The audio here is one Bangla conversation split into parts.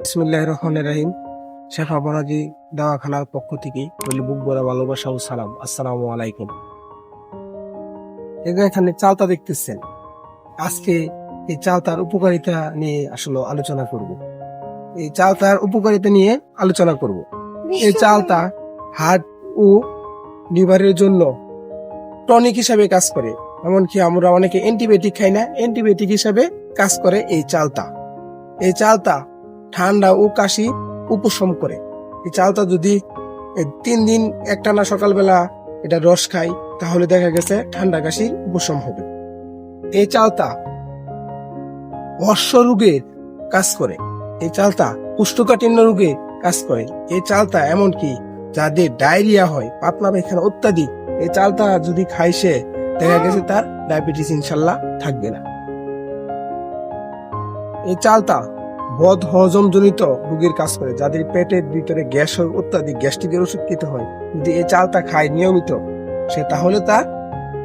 বিসমিল্লাহির রহমানির রহিম। শেফা বনাজি দাওয়াখানার পক্ষ থেকে বলি বুক ভরা ভালোবাসা ও সালাম। আসসালামু আলাইকুম। এখানে চালতা দেখতেছেন। আজকে এই চালতার উপকারিতা নিয়ে আসলে আলোচনা করব। এই চালতার উপকারিতা নিয়ে আলোচনা করব। এই চালতা হার্ট ও লিভারের জন্য টনিক হিসাবে কাজ করে। এমনকি আমরা অনেকে অ্যান্টিবায়োটিক খাই না, অ্যান্টিবায়োটিক হিসাবে কাজ করে এই চালতা। এই চালতা ঠান্ডা ও কাশি উপশম করে। এই চালতা যদি 3 দিন একটানা সকালবেলা এটা রস খাই তাহলে দেখা গেছে ঠান্ডা কাশির উপশম হবে। এই চালতা অশ্ব রোগের কাজ করে। এই চালতা কোষ্ঠকাঠিন্য রোগে কাজ করে। এই চালতা এমনকি যাদের ডায়রিয়া হয়, পাতলা পায়খানা অত্যাধিক, এই চালতা যদি খাই সে দেখা গেছে তার ডায়াবেটিস ইনশাল্লাহ থাকবে না। এই চালতা বদ হজম জনিত রোগের কাজ করে। যাদের পেটের ভিতরে গ্যাস হয়, অত্যাধিক গ্যাস্ট্রিকের ওষুধ খেতে হয়, যদি এই চালতা খায় নিয়মিত সে তাহলে তার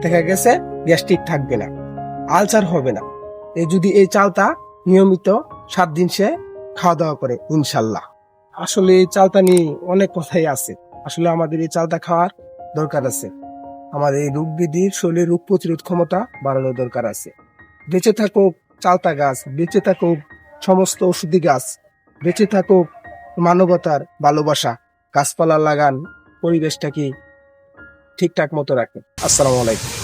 দেখা গেছে গ্যাস্ট্রিক থাকবে না, আলসার হবে না। যদি এই চালতা নিয়মিত 7 দিন সে খাওয়া দাওয়া করে ইনশাল্লাহ। আসলে এই চালতা নিয়ে অনেক কথাই আছে। আসলে আমাদের এই চালতা খাওয়ার দরকার আছে। আমাদের এই রোগ বিধির শরীরের রোগ প্রতিরোধ ক্ষমতা বাড়ানোর দরকার আছে। বেঁচে থাকুক চালতা গাছ, বেঁচে থাকুক সমস্ত ওষুধি গাছ, বেঁচে থাকুক মানবতার ভালোবাসা। গাছপালা লাগান, পরিবেশটাকে ঠিকঠাক মতো রাখেন। আসসালামু আলাইকুম।